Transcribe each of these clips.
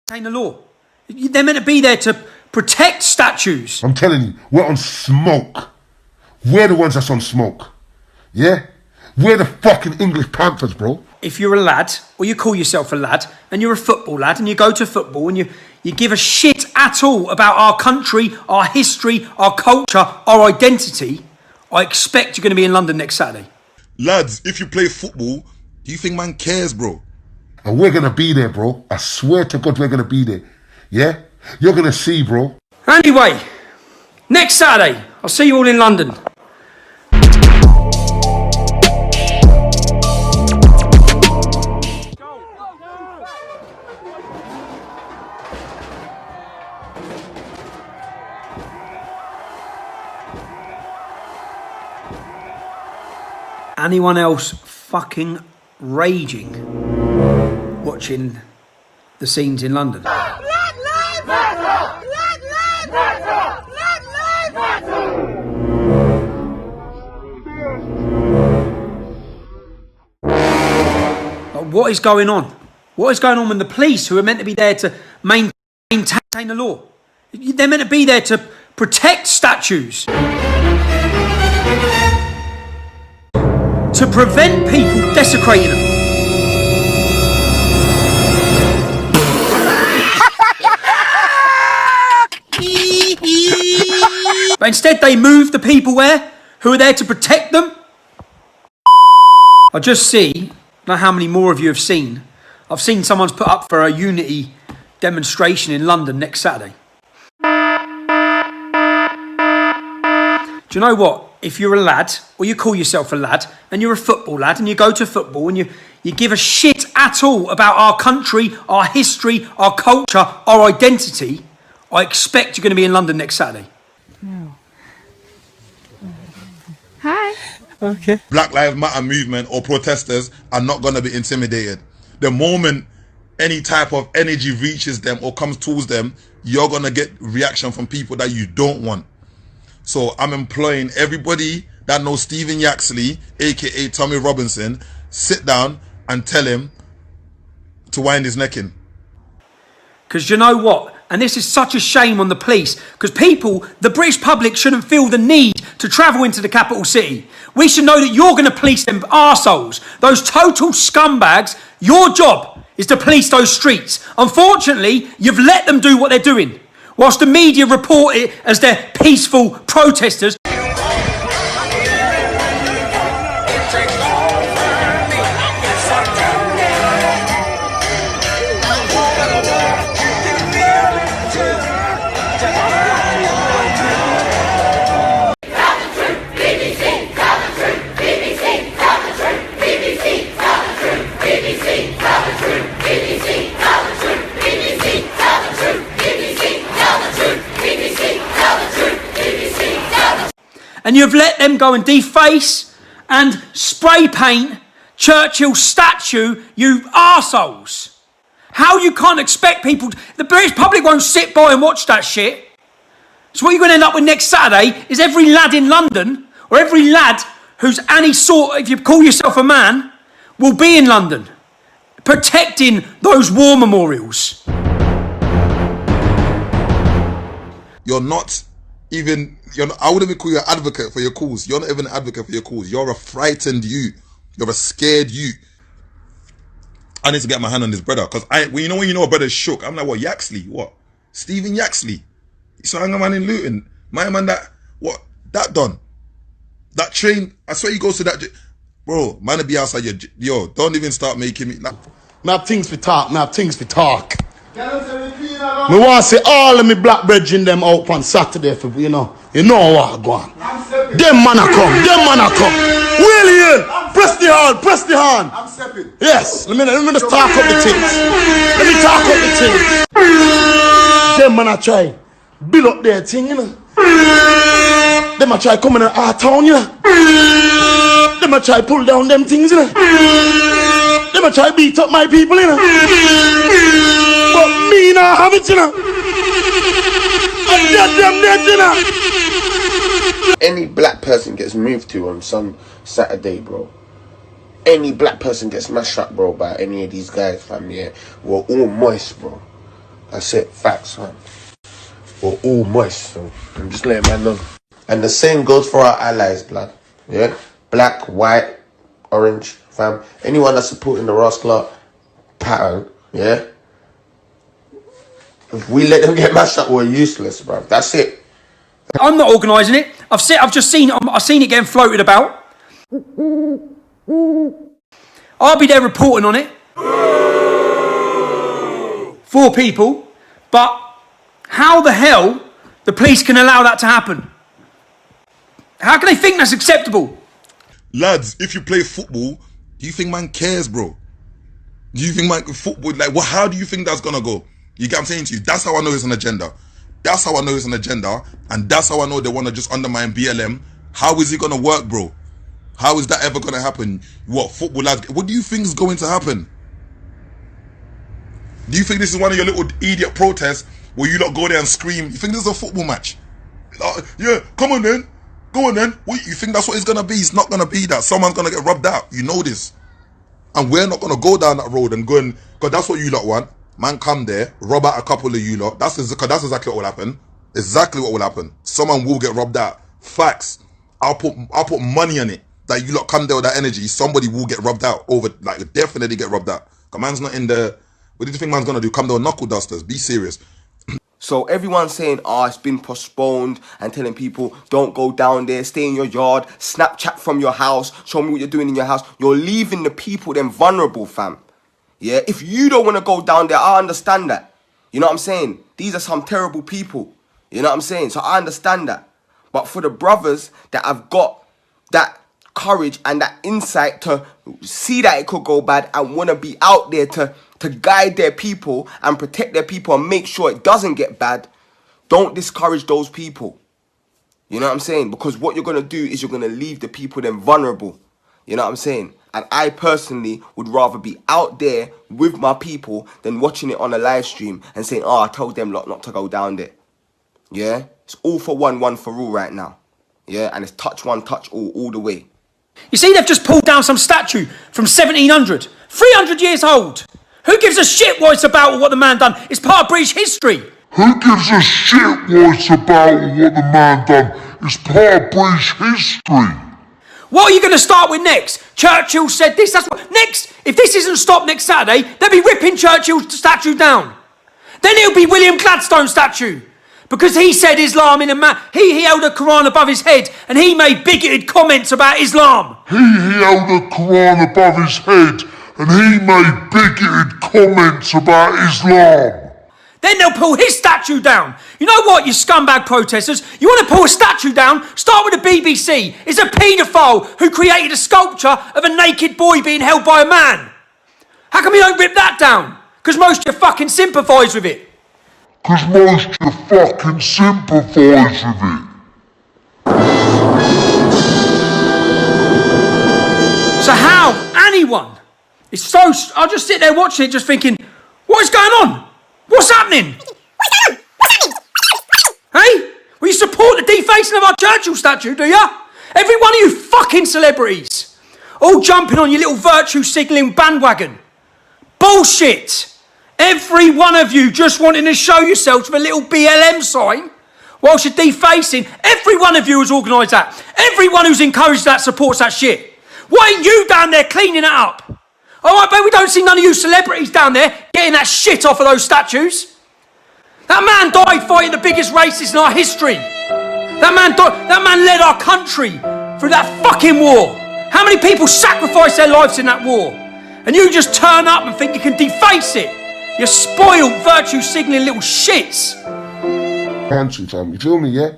the law. They're meant to be there to protect statues. I'm telling you, we're on smoke. We're the ones that's on smoke. Yeah? We're the fucking English Panthers, bro. If you're a lad, or you call yourself a lad, and you're a football lad, and you go to football, and you give a shit at all about our country, our history, our culture, our identity, I expect you're going to be in London next Saturday. Lads, if you play football, do you think man cares, bro? And we're going to be there, bro. I swear to God, we're going to be there. Yeah? You're going to see, bro. Anyway, next Saturday, I'll see you all in London. Anyone else fucking raging watching the scenes in London? Black Lives Matter! Black Lives Matter! Black Lives Like, what is going on? What is going on with the police, who are meant to be there to maintain the law? They're meant to be there to protect statues. To prevent people desecrating them. But instead they move the people who are there to protect them. I just see, I don't know how many more of you have seen, I've seen someone's put up for a unity demonstration in London next Saturday. Do you know what? If you're a lad, or you call yourself a lad, and you're a football lad, and you go to football, and you give a shit at all about our country, our history, our culture, our identity, I expect you're going to be in London next Saturday. No. Hi. Okay. Black Lives Matter movement or protesters are not going to be intimidated. The moment any type of energy reaches them or comes towards them, you're going to get reaction from people that you don't want. So I'm employing everybody that knows Stephen Yaxley, aka Tommy Robinson, sit down and tell him to wind his neck in. Because you know what? And this is such a shame on the police, because people, the British public, shouldn't feel the need to travel into the capital city. We should know that you're going to police them arseholes, those total scumbags. Your job is to police those streets. Unfortunately, you've let them do what they're doing, whilst the media report it as they're peaceful protesters. And you've let them go and deface and spray paint Churchill's statue, you arseholes. How you can't expect people... The British public won't sit by and watch that shit. So what you're going to end up with next Saturday is every lad in London, or every lad who's any sort, if you call yourself a man, will be in London, protecting those war memorials. You're not even... I wouldn't even call you an advocate for your cause. You're not even an advocate for your cause. You're a frightened you. You're a scared you. I need to get my hand on this brother, because when you know a brother's shook, I'm like, what, Yaxley? What? Stephen Yaxley? You saw a man in Luton. My man that done. That train, I swear he goes to that, bro, man be outside yo, don't even start making me, I have things for talk, I have things for talk. Me want to see all of me black brethren them out on Saturday for, you know what I go on. Them man a come. William, press the hand. I'm stepping. Yes, let me just talk up the things. Let me talk up the things. Them man a try build up their thing, you know. Them a try come in our town, you know. Them a try pull down them things, you know. Them a try beat up my people, you know. But me not have it, you know. I dead, you know. Any black person gets moved to on some Saturday, bro. Any black person gets mashed up, bro, by any of these guys, fam, yeah. We're all moist, bro. That's it. Facts, man. We're all moist, so I'm just letting man know. And the same goes for our allies, blood. Yeah? Black, white, orange, fam. Anyone that's supporting the Rascal pattern, yeah? If we let them get mashed up, we're useless, bro. That's it. I'm not organising it. I've seen it getting floated about. I'll be there reporting on it. For people. But how the hell the police can allow that to happen? How can they think that's acceptable? Lads, if you play football, do you think man cares, bro? Do you think man football, like, what? How do you think that's gonna go? You get what I'm saying to you? That's how I know it's an agenda. That's how I know it's an agenda, and that's how I know they want to just undermine BLM. How is it gonna work, bro? How is that ever gonna happen? What, football lads? What do you think is going to happen? Do you think this is one of your little idiot protests where you lot go there and scream? You think this is a football match? Yeah, come on then. Go on then. What, you think that's what it's gonna be? It's not gonna be that. Someone's gonna get rubbed out. You know this. And we're not gonna go down that road and go and, because that's what you lot want. Man, come there, rob out a couple of you lot. That's exactly what will happen. Exactly what will happen. Someone will get robbed out. Facts. I'll put money on it that you lot come there with that energy. Somebody will get robbed out. Definitely get robbed out. Because man's not in the. What do you think man's gonna do? Come there with knuckle dusters. Be serious. So everyone's saying, it's been postponed, and telling people, don't go down there, stay in your yard, Snapchat from your house, show me what you're doing in your house. You're leaving the people then vulnerable, fam. Yeah, if you don't want to go down there, I understand that. You know what I'm saying? These are some terrible people. You know what I'm saying? So I understand that. But for the brothers that have got that courage and that insight to see that it could go bad and want to be out there to guide their people and protect their people and make sure it doesn't get bad, don't discourage those people. You know what I'm saying? Because what you're going to do is you're going to leave the people then vulnerable. You know what I'm saying? And I personally would rather be out there with my people than watching it on a live stream and saying, I told them lot not to go down there. Yeah? It's all for one for all right now. Yeah? And it's touch one, touch all the way. You see, they've just pulled down some statue from 1700. 300 years old. Who gives a shit what it's about or what the man done? It's part of British history. Who gives a shit what it's about or what the man done? It's part of British history. What are you going to start with next? Churchill said this, that's what. Next, if this isn't stopped next Saturday, they'll be ripping Churchill's statue down. Then it'll be William Gladstone's statue. Because he said Islam in a man. He held a Quran above his head and he made bigoted comments about Islam. He held a Quran above his head and he made bigoted comments about Islam. Then they'll pull his statue down. You know what, you scumbag protesters? You want to pull a statue down? Start with the BBC. It's a paedophile who created a sculpture of a naked boy being held by a man. How come you don't rip that down? Because most of you fucking sympathise with it. Because most of you fucking sympathise with it. So how anyone is so... I'll just sit there watching it just thinking, what is going on? What's happening? Hey? Well, you support the defacing of our Churchill statue, do ya? Every one of you fucking celebrities. All jumping on your little virtue signalling bandwagon. Bullshit. Every one of you just wanting to show yourselves with a little BLM sign whilst you're defacing. Every one of you has organised that. Everyone who's encouraged that supports that shit. Why ain't you down there cleaning it up? All right, but we don't see none of you celebrities down there getting that shit off of those statues. That man died fighting the biggest racist in our history. That man led our country through that fucking war. How many people sacrificed their lives in that war? And you just turn up and think you can deface it. You spoiled, virtue signalling little shits. Country, fam, you feel me, yeah?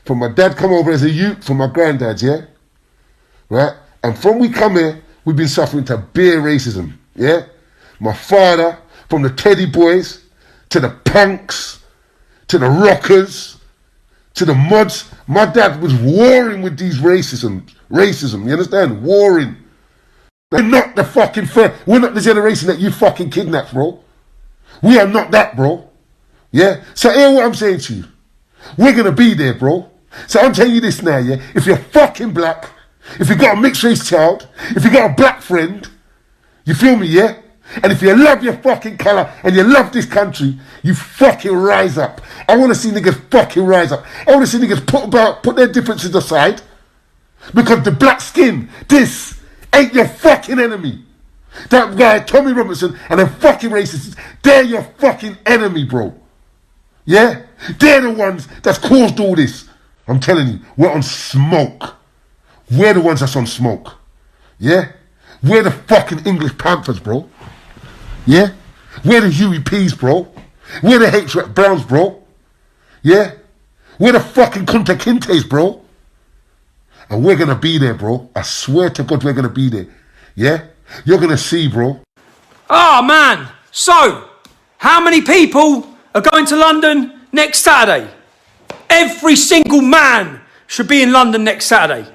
From my dad come over as a youth, from my granddad, yeah? Right? And from we come here, we've been suffering to bare racism, yeah? My father, from the Teddy Boys, to the punks, to the rockers, to the muds. My dad was warring with these racism, you understand? Warring. We're not the fucking we're not the generation that you fucking kidnapped, bro. We are not that, bro. Yeah? So hear what I'm saying to you. We're gonna be there, bro. So I'm telling you this now, yeah? If you're fucking black, if you got a mixed race child, if you got a black friend, you feel me, yeah? And if you love your fucking colour and you love this country, you fucking rise up. I want to see niggas fucking rise up. I want to see niggas put their differences aside. Because the black skin, this ain't your fucking enemy. That guy, Tommy Robinson, and the fucking racists, they're your fucking enemy, bro. Yeah? They're the ones that's caused all this. I'm telling you, we're on smoke. We're the ones that's on smoke. Yeah? We're the fucking English Panthers, bro. Yeah? We're the Huey P's, bro. We're the H. Browns, bro. Yeah? We're the fucking Kunta Kintes, bro. And we're going to be there, bro. I swear to God, we're going to be there. Yeah? You're going to see, bro. Oh, man. So, how many people are going to London next Saturday? Every single man should be in London next Saturday.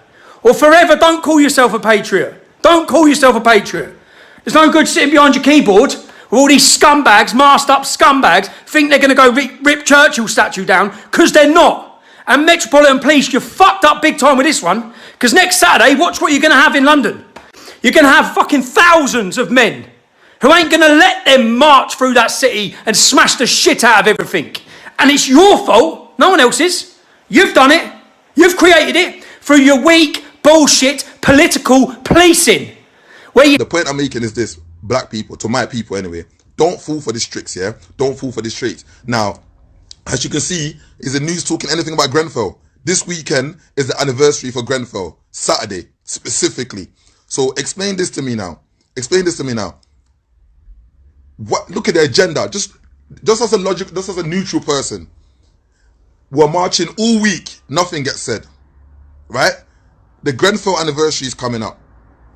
Or forever, don't call yourself a patriot. Don't call yourself a patriot. There's no good sitting behind your keyboard with all these scumbags, masked up scumbags, think they're going to go rip Churchill statue down, because they're not. And Metropolitan Police, you're fucked up big time with this one, because next Saturday, watch what you're going to have in London. You're going to have fucking thousands of men who ain't going to let them march through that city and smash the shit out of everything. And it's your fault, no one else's. You've done it. You've created it through your weak, bullshit, political policing. The point I'm making is this, black people, to my people anyway, don't fall for these tricks, yeah? Don't fall for these tricks. Now, as you can see, is the news talking anything about Grenfell? This weekend is the anniversary for Grenfell, Saturday, specifically. So explain this to me now. Explain this to me now. What? Look at the agenda. Just as a logic, just as a neutral person. We're marching all week. Nothing gets said. Right? The Grenfell anniversary is coming up.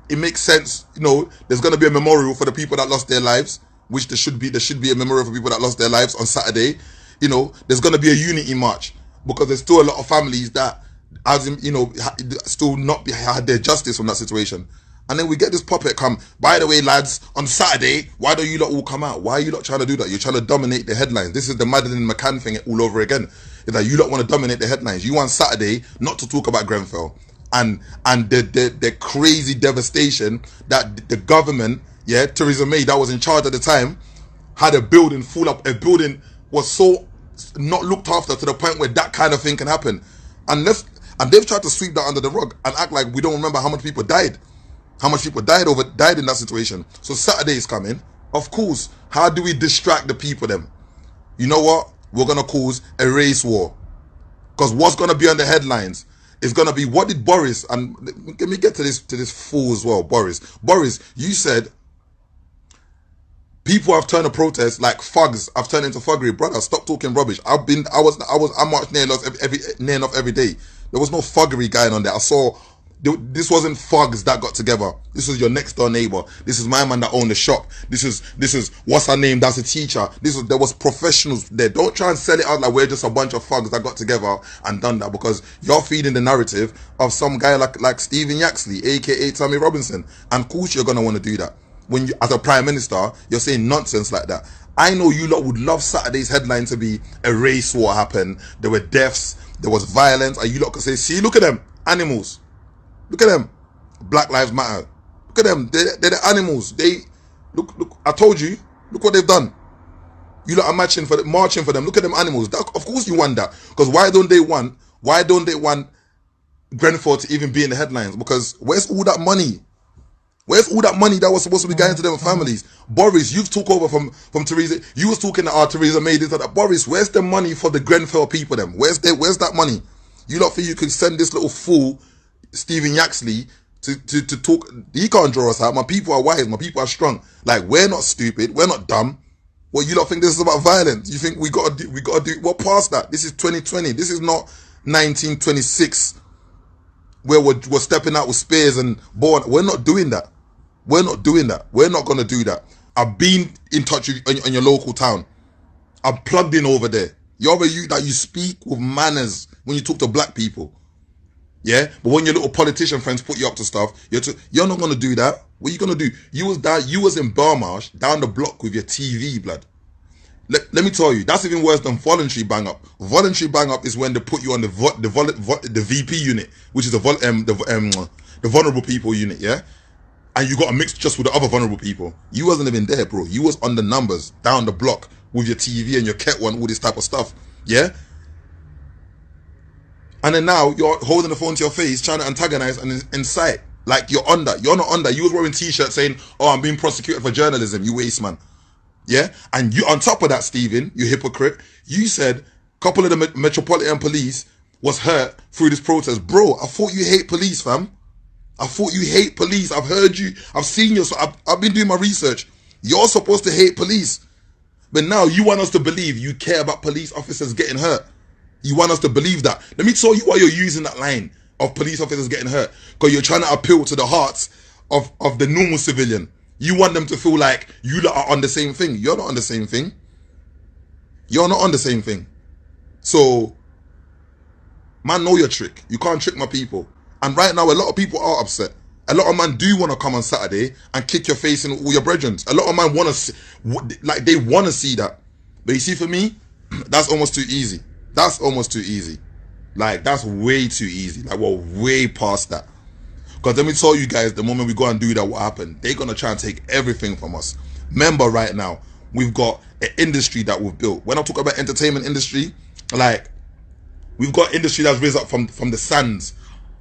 It makes sense. You know, there's going to be a memorial for the people that lost their lives, which there should be. There should be a memorial for people that lost their lives on Saturday. You know, there's going to be a unity march because there's still a lot of families that, as in, you know, still not had their justice from that situation. And then we get this puppet come, by the way, lads, on Saturday, why don't you lot all come out? Why are you lot trying to do that? You're trying to dominate the headlines. This is the Madeleine McCann thing all over again. It's like you lot want to dominate the headlines. You want Saturday not to talk about Grenfell and the crazy devastation that the government, yeah, Theresa May, that was in charge at the time, had a building full up. A building was so not looked after to the point where that kind of thing can happen. And they've tried to sweep that under the rug and act like we don't remember how much people died. How much people died in that situation. So Saturday is coming. Of course, how do we distract the people then? You know what? We're going to cause a race war. Because what's going to be on the headlines is going to be, what did Boris, and let me get to this fool as well, Boris. Boris, you said people have turned a protest like thugs. I've turned into thuggery. Brother, stop talking rubbish. I marched near enough every day. There was no thuggery going on there. I saw. This wasn't thugs that got together. This was your next door neighbor. This is my man that owned the shop. This is what's her name? That's a teacher. There was professionals there. Don't try and sell it out like we're just a bunch of thugs that got together and done that, because you're feeding the narrative of some guy like Stephen Yaxley, aka Tommy Robinson. And of course you're gonna want to do that. When you, as a prime minister, you're saying nonsense like that. I know you lot would love Saturday's headline to be a race war happened. There were deaths. There was violence. And you lot could say, see, look at them, animals. Look at them. Black Lives Matter. Look at them. They're the animals. Look, I told you. Look what they've done. You lot are marching for them. Look at them animals. Of course you want that. Because why don't they want Grenfell to even be in the headlines? Because where's all that money? Where's all that money that was supposed to be going to them families? Boris, you've took over from Theresa. You was talking to Theresa May. This, that. Boris, where's the money for the Grenfell people then? Where's that money? You lot think you could send this little fool Stephen Yaxley to talk? He can't draw us out. My people are wise. My people are strong. Like, we're not stupid. We're not dumb. Well, you don't think this is about violence? You think we gotta do what past that? This is 2020. This is not 1926 where we're stepping out with spears and born. We're not doing that. We're not doing that. We're not gonna do that. I've been in touch with in your local town. I'm plugged in over there. You're you speak with manners when you talk to black people. Yeah, but when your little politician friends put you up to stuff, you're not gonna do that. What are you gonna do? You was in Belmarsh down the block with your TV, blood. Let me tell you, that's even worse than voluntary bang up. Voluntary bang up is when they put you on the VP unit, which is the vulnerable people unit. Yeah, and you got to mix just with the other vulnerable people. You wasn't even there, bro. You was on the numbers down the block with your TV and your Ket1, all this type of stuff. Yeah. And then now you're holding the phone to your face, trying to antagonize and incite. Like you're under. You're not under. You was wearing t-shirts saying, "Oh, I'm being prosecuted for journalism." You waste man. Yeah. And you, on top of that, Stephen, you hypocrite. You said a couple of the Metropolitan Police was hurt through this protest, bro. I thought you hate police, fam. I thought you hate police. I've heard you. I've seen you. So I've been doing my research. You're supposed to hate police, but now you want us to believe you care about police officers getting hurt. You want us to believe that. Let me tell you why you're using that line of police officers getting hurt. Because you're trying to appeal to the hearts of the normal civilian. You want them to feel like you lot are on the same thing. You're not on the same thing. You're not on the same thing. So, man, know your trick. You can't trick my people. And right now, a lot of people are upset. A lot of man do want to come on Saturday and kick your face in all your brethren. A lot of man want to see, like they want to see that. But you see, for me, that's almost too easy. That's almost too easy. Like, that's way too easy. Like, we're way past that. Because let me tell you guys, the moment we go and do that, what happened? They're going to try and take everything from us. Remember, right now, we've got an industry that we've built. When I talk about entertainment industry, like, we've got industry that's risen up from the sands.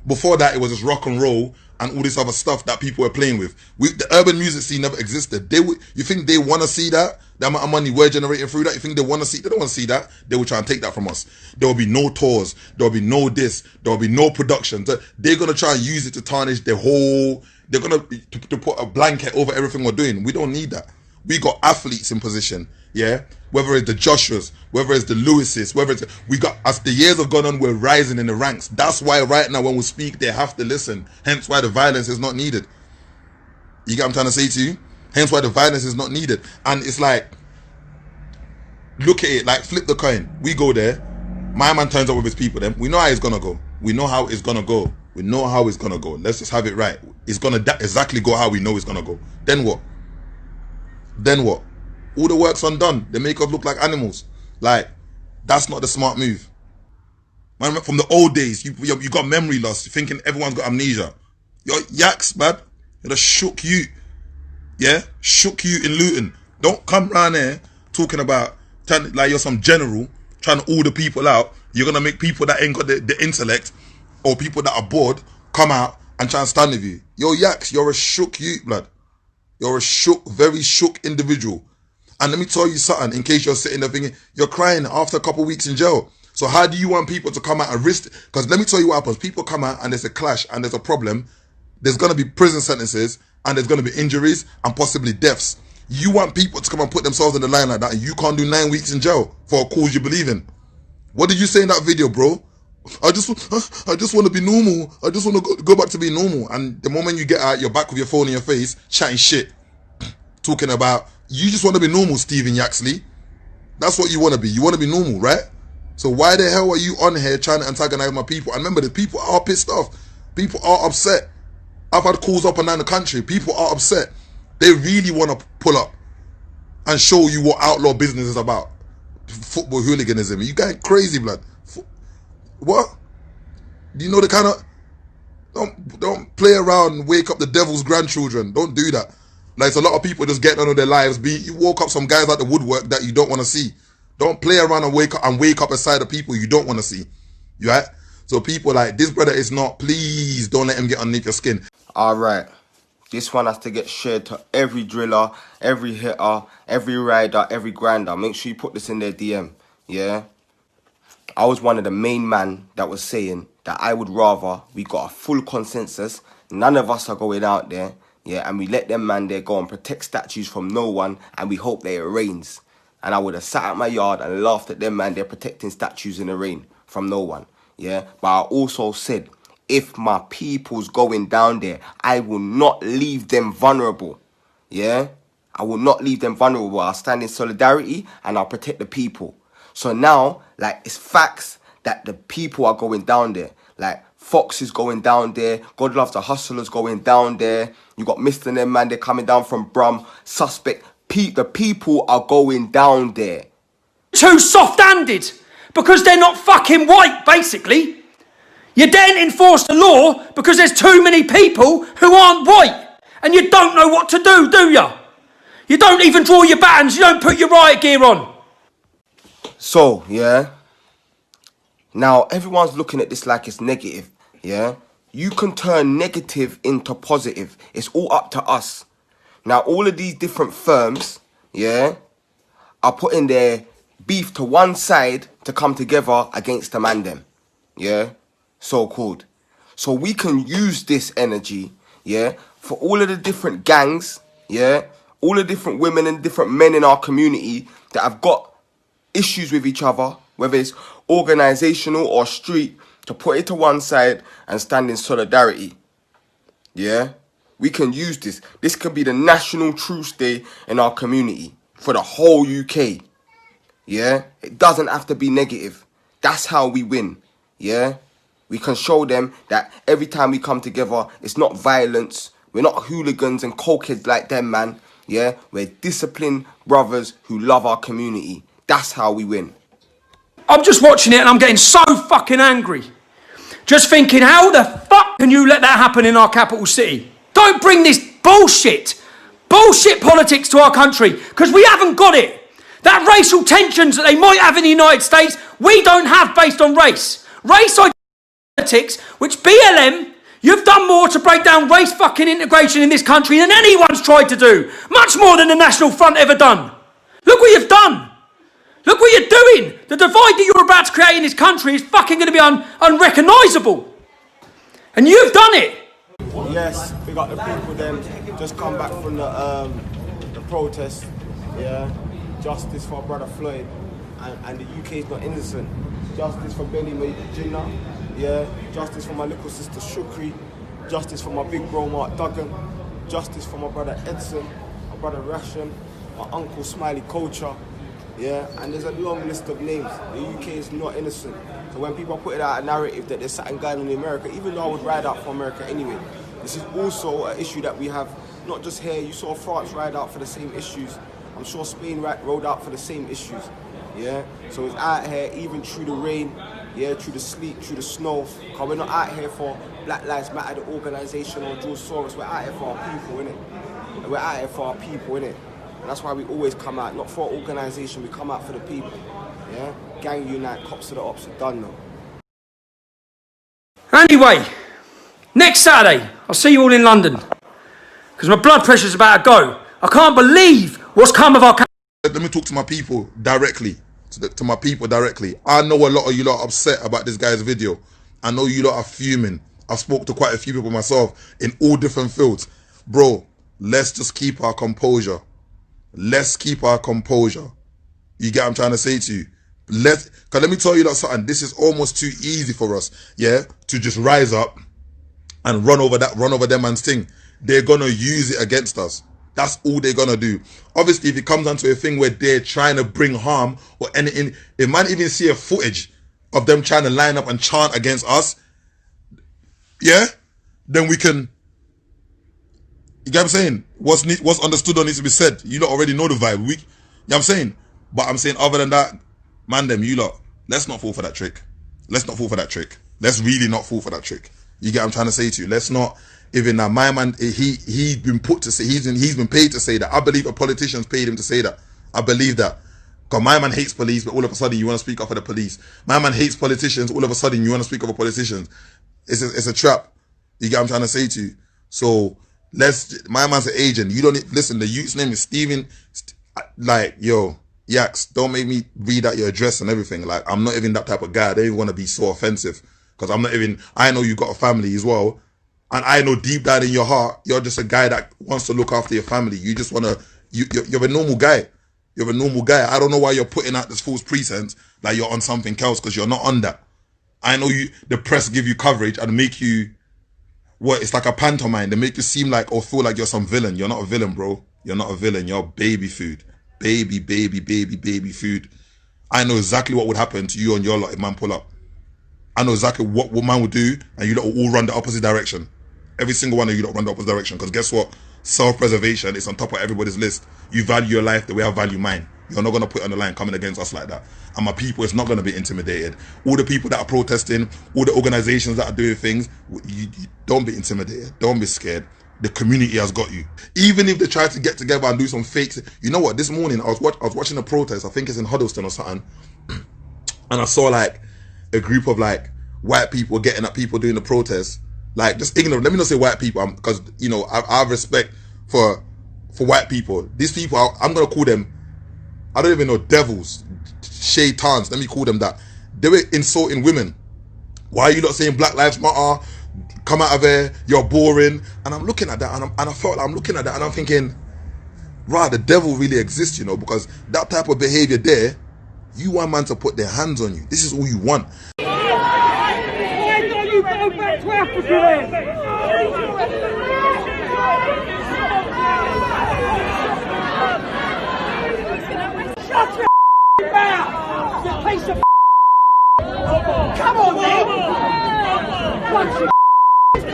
Before that, it was just rock and roll and all this other stuff that people were playing with. The urban music scene never existed. You think they want to see that? The amount of money we're generating through that? You think they want to see? They don't want to see that. They will try and take that from us. There will be no tours. There will be no this. There will be no productions. They're going to try and use it to tarnish the whole... They're going to put a blanket over everything we're doing. We don't need that. We got athletes in position, yeah? Whether it's the Joshuas, whether it's the Lewises, whether it's... as the years have gone on, we're rising in the ranks. That's why right now when we speak, they have to listen. Hence why the violence is not needed. You get what I'm trying to say to you? Hence why the violence is not needed. And it's like, look at it, like flip the coin. We go there, my man turns up with his people, then we know how it's gonna go. We know how it's gonna go. We know how it's gonna go. Let's just have it right. It's gonna exactly go how we know it's gonna go. Then what? Then what? All the work's undone. They make us look like animals. Like, that's not the smart move. Man, from the old days, you got memory loss. You're thinking everyone's got amnesia. You're yaks, man. You're the shook you. Yeah? Shook you in Luton. Don't come round here talking about like you're some general trying to order people out. You're going to make people that ain't got the intellect or people that are bored come out and try and stand with you. You're yaks. You're a shook you, blood. You're a shook, very shook individual. And let me tell you something, in case you're sitting there thinking, you're crying after a couple of weeks in jail. So how do you want people to come out and risk? Because let me tell you what happens. People come out and there's a clash and there's a problem. There's going to be prison sentences and there's going to be injuries and possibly deaths. You want people to come and put themselves in the line like that and you can't do 9 weeks in jail for a cause you believe in. What did you say in that video, bro? I just want to be normal. I just want to go back to being normal. And the moment you get out, you're back with your phone in your face, chatting shit. Talking about, you just want to be normal, Stephen Yaxley. That's what you want to be. You want to be normal, right? So why the hell are you on here trying to antagonize my people? And remember, the people are pissed off. People are upset. I've had calls up and down the country. People are upset. They really want to pull up and show you what outlaw business is about. Football hooliganism. You going crazy, blood. What? Do you know the kind of... Don't play around and wake up the devil's grandchildren. Don't do that. Like, it's a lot of people just getting on with their lives. You woke up some guys out the woodwork that you don't want to see. Don't play around and wake up aside of people you don't want to see. You right? So people like, this brother is not, please don't let him get underneath your skin. Alright. This one has to get shared to every driller, every hitter, every rider, every grinder. Make sure you put this in their DM. Yeah? I was one of the main man that was saying that I would rather we got a full consensus. None of us are going out there. Yeah, and we let them man there go and protect statues from no one, and we hope that it rains. And I would have sat at my yard and laughed at them man there protecting statues in the rain from no one. Yeah, but I also said, if my people's going down there, I will not leave them vulnerable. Yeah, I will not leave them vulnerable. I'll stand in solidarity and I'll protect the people. So now, like, it's facts that the people are going down there. Like, Fox is going down there. God Loves the Hustlers going down there. You got Mr. and them, man, they're coming down from Brum. Suspect. The people are going down there. Too soft-handed because they're not fucking white, basically. You didn't enforce the law because there's too many people who aren't white. and you don't know what to do you? You don't even draw your batons, you don't put your riot gear on. So, yeah. Now, everyone's looking at this like it's negative, yeah? You can turn negative into positive. It's all up to us. Now, all of these different firms, yeah, are putting their beef to one side to come together against the man them, yeah? So-called. So we can use this energy, yeah, for all of the different gangs, yeah, all the different women and different men in our community that have got issues with each other, whether it's organizational or street, to put it to one side and stand in solidarity. Yeah? We can use this. This could be the National Truce Day in our community for the whole UK. Yeah? It doesn't have to be negative. That's how we win. Yeah? We can show them that every time we come together, it's not violence. We're not hooligans and cokeheads like them, man. Yeah? We're disciplined brothers who love our community. That's how we win. I'm just watching it and I'm getting so fucking angry. Just thinking, how the fuck can you let that happen in our capital city? Don't bring this bullshit politics to our country, because we haven't got it. That racial tensions that they might have in the United States, we don't have based on race. Race politics, which BLM, you've done more to break down race fucking integration in this country than anyone's tried to do. Much more than the National Front ever done. Look what you've done. Look what you're doing. The divide that you're about to create in this country is fucking going to be unrecognisable. And you've done it. Yes, we got the people then just come back from the protest. Yeah, justice for brother Floyd, and the UK is not innocent. Justice for Benny Jinnah. Yeah, justice for my little sister Shukri. Justice for my big bro Mark Duggan. Justice for my brother Edson, my brother Ration, my uncle Smiley Culture. Yeah, and there's a long list of names. The UK is not innocent. So when people put out a narrative that there's something going on in America, even though I would ride out for America anyway, this is also an issue that we have, not just here. You saw France ride out for the same issues. I'm sure Spain rode out for the same issues. Yeah, so it's out here even through the rain, yeah, through the sleet, through the snow. Because we're not out here for Black Lives Matter, the organisation, or George Soros. We're out here for our people, innit? We're out here for our people, innit? And that's why we always come out, not for an organisation, we come out for the people. Yeah? Gang unite, cops to the ops, are done now. Anyway, next Saturday, I'll see you all in London. Because my blood pressure's about to go. I can't believe what's come of our country. Let me talk to my people directly. To my people directly. I know a lot of you lot are upset about this guy's video. I know you lot are fuming. I've spoke to quite a few people myself in all different fields. Bro, let's just keep our composure. Let's keep our composure. You get what I'm trying to say to you? Cause let me tell you something. This is almost too easy for us, yeah, to just rise up and run over them man's thing. They're gonna use it against us. That's all they're gonna do. Obviously, if it comes onto a thing where they're trying to bring harm or anything, if man even see a footage of them trying to line up and chant against us, yeah, then we can. You get what I'm saying? What's understood or needs to be said. You lot already know the vibe. You know what I'm saying? But I'm saying other than that, man, you lot, let's not fall for that trick. Let's not fall for that trick. Let's really not fall for that trick. You get what I'm trying to say to you? Let's not, even now, my man, he's been put to say, he's been paid to say that. I believe a politician's paid him to say that. I believe that. Because my man hates police, but all of a sudden you want to speak up for the police. My man hates politicians, all of a sudden you want to speak up for politicians. It's a trap. You get what I'm trying to say to you? So, my man's an agent. You don't listen. The youth's name is Steven. Like, yo, Yaks, don't make me read out your address and everything. Like, I'm not even that type of guy. I don't even want to be so offensive, because I know you got a family as well, and I know deep down in your heart you're just a guy that wants to look after your family. You just want to. You're a normal guy. You're a normal guy. I don't know why you're putting out this false pretense like you're on something else, because you're not on that. I know the press give you coverage and make you. What, it's like a pantomime. They make you seem like or feel like you're some villain. You're not a villain, bro. You're not a villain. You're baby food. Baby food. I know exactly what would happen to you and your lot if man pull up. I know exactly what man would do, and you lot will all run the opposite direction. Every single one of you lot run the opposite direction, because guess what? Self-preservation is on top of everybody's list. You value your life the way I value mine. You're not going to put it on the line coming against us like that. And my people is not going to be intimidated. All the people that are protesting, all the organizations that are doing things, you don't be intimidated. Don't be scared. the community has got you. Even if they try to get together and do some fakes. You know what? This morning I was watching a protest. I think it's in Huddleston or something, and I saw like a group of like white people getting at people doing the protest. Like, just ignorant. Let me not say white people, because you know I have respect for white people. These people, I'm gonna call them, I don't even know, devils, shaitans. Let me call them that. They were insulting women. Why are you not saying Black Lives Matter? Come out of there, you're boring. And I'm looking at that, and I felt like I'm looking at that, and I'm thinking, right, the devil really exists, you know, because that type of behavior there, you want man to put their hands on you. This is all you want. Why don't you go back to Africa then? Shut your mouth, you piece of come on then! Bunch of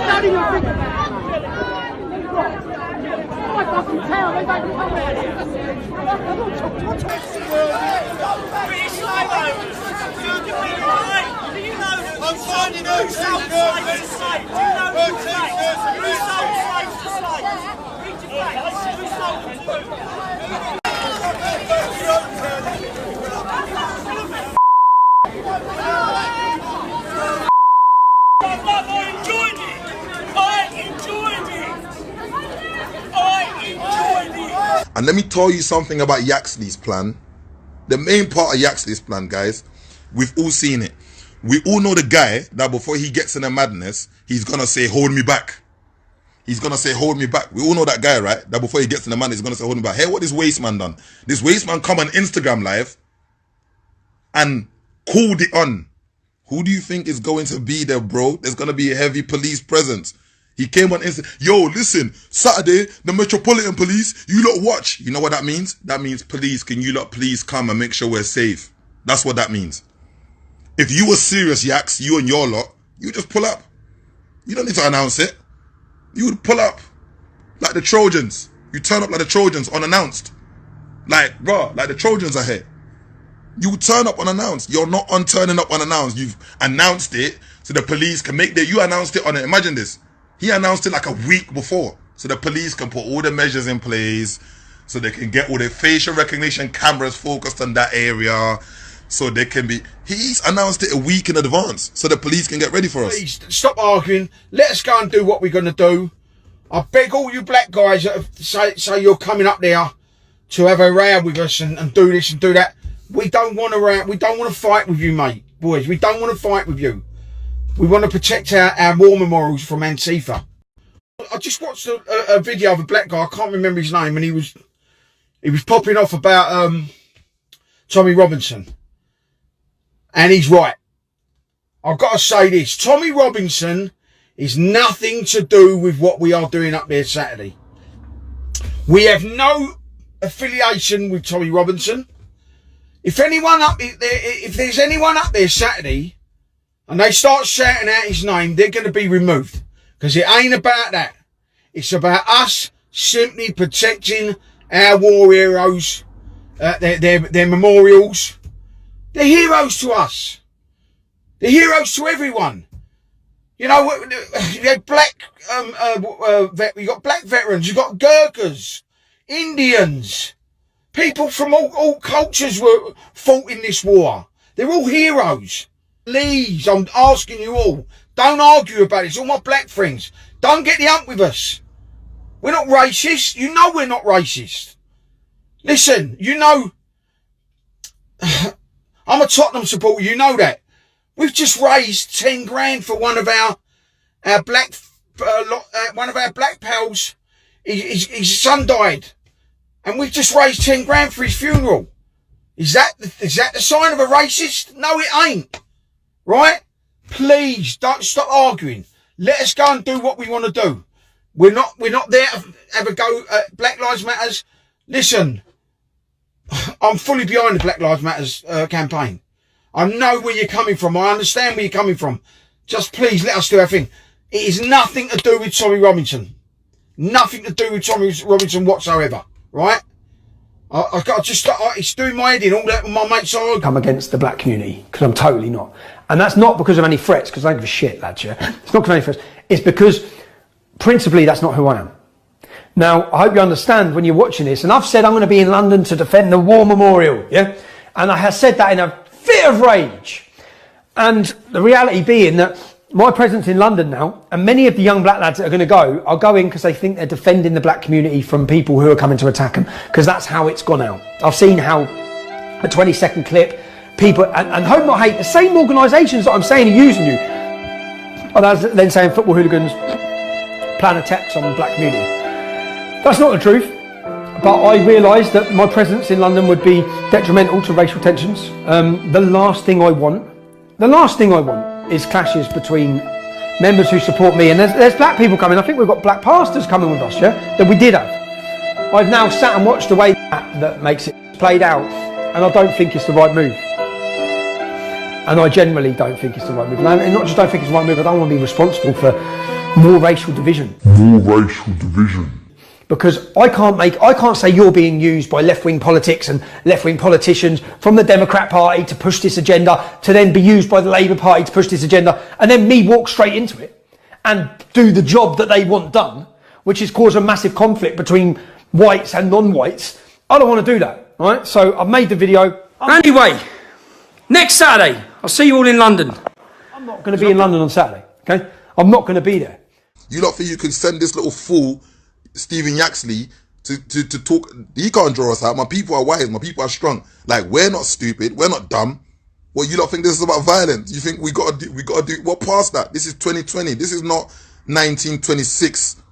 don't even think about it. I fucking tell, they don't come out here. I'm finding out who's safe to slave. Do you know who's safe? Who sold slaves to slaves? Read your facts. Who sold them? I enjoyed it. And let me tell you something about Yaxley's plan. The main part of Yaxley's plan, guys, we've all seen it. We all know the guy that before he gets in a madness, he's gonna say, hold me back. He's gonna say, hold me back. We all know that guy, right? That before he gets in the madness, he's gonna say, hold me back. Hey, what this waste man done? This waste man come on Instagram live and called it on. Who do you think is going to be there, bro? There's gonna be a heavy police presence. He came on Instagram. Yo, listen, Saturday, the Metropolitan Police, you lot watch. You know what that means? That means, police, can you lot please come and make sure we're safe? That's what that means. If you were serious, Yaks, you and your lot, you just pull up. You don't need to announce it. You would pull up like the Trojans. You turn up like the Trojans unannounced. Like, bro, like the Trojans are here. You would turn up unannounced. You're not on turning up unannounced. You've announced it so the police can make you announced it on it. Imagine this. He announced it like a week before so the police can put all the measures in place so they can get all the facial recognition cameras focused on that area so they can be... He's announced it a week in advance so the police can get ready for us. Please, stop arguing. Let us go and do what we're going to do. I beg all you black guys that say you're coming up there to have a row with us and do this and do that. We don't want to row. We don't want to fight with you, mate. Boys, we don't want to fight with you. We want to protect our war memorials from Antifa. I just watched a video of a black guy. I can't remember his name, and he was popping off about Tommy Robinson. And he's right. I've got to say this. Tommy Robinson is nothing to do with what we are doing up there Saturday. We have no affiliation with Tommy Robinson. If there's anyone up there Saturday and they start shouting out his name, they're going to be removed. Because it ain't about that. It's about us simply protecting our war heroes, their memorials. They're heroes to us. They're heroes to everyone. You know, you have black, you got black veterans, you got Gurkhas, Indians, people from all cultures were fought in this war. They're all heroes. Please, I'm asking you all, don't argue about it. It's all my black friends. Don't get the hump with us. We're not racist. You know we're not racist. Listen, you know, I'm a Tottenham supporter. You know that. We've just raised 10 grand for one of our black, one of our black pals. His son died. And we've just raised 10 grand for his funeral. Is that the sign of a racist? No, it ain't. Right? Please don't stop arguing. Let us go and do what we want to do. We're not there to have a go at Black Lives Matters. Listen, I'm fully behind the Black Lives Matters campaign. I know where you're coming from. I understand where you're coming from. Just please let us do our thing. It is nothing to do with Tommy Robinson. Nothing to do with Tommy Robinson whatsoever. Right? It's doing my head in all that my mates are. Come against the black community, because I'm totally not. And that's not because of any threats, because I don't give a shit, lads, yeah? It's not because of any threats. It's because, principally, that's not who I am. Now, I hope you understand when you're watching this, and I've said I'm going to be in London to defend the War Memorial, yeah? And I have said that in a fit of rage. And the reality being that my presence in London now, and many of the young black lads that are going to go, are going because they think they're defending the black community from people who are coming to attack them, because that's how it's gone out. I've seen how a 20-second clip, people, and Hope Not Hate, the same organisations that I'm saying are using you, and then saying football hooligans plan attacks on the black community. That's not the truth, but I realised that my presence in London would be detrimental to racial tensions. The last thing I want is clashes between members who support me, and there's black people coming. I think we've got black pastors coming with us, yeah, that we did have. I've now sat and watched the way that makes it played out, and I don't think it's the right move. And I generally don't think it's the right move. And not just don't think it's the right move, I don't want to be responsible for more racial division. Because I can't say you're being used by left-wing politics and left-wing politicians from the Democrat Party to push this agenda, to then be used by the Labour Party to push this agenda, and then me walk straight into it and do the job that they want done, which is cause a massive conflict between whites and non-whites. I don't want to do that, right? So I've made the video. Anyway, next Saturday, I'll see you all in London. I'm not going to be in London on Saturday, okay? I'm not going to be there. You lot think you can send this little fool, Stephen Yaxley, to talk? He can't draw us out. My people are wise. My people are strong. Like, we're not stupid. We're not dumb. Well, you lot think this is about violence? You think we gotta do? What past that? This is 2020. This is not 1926.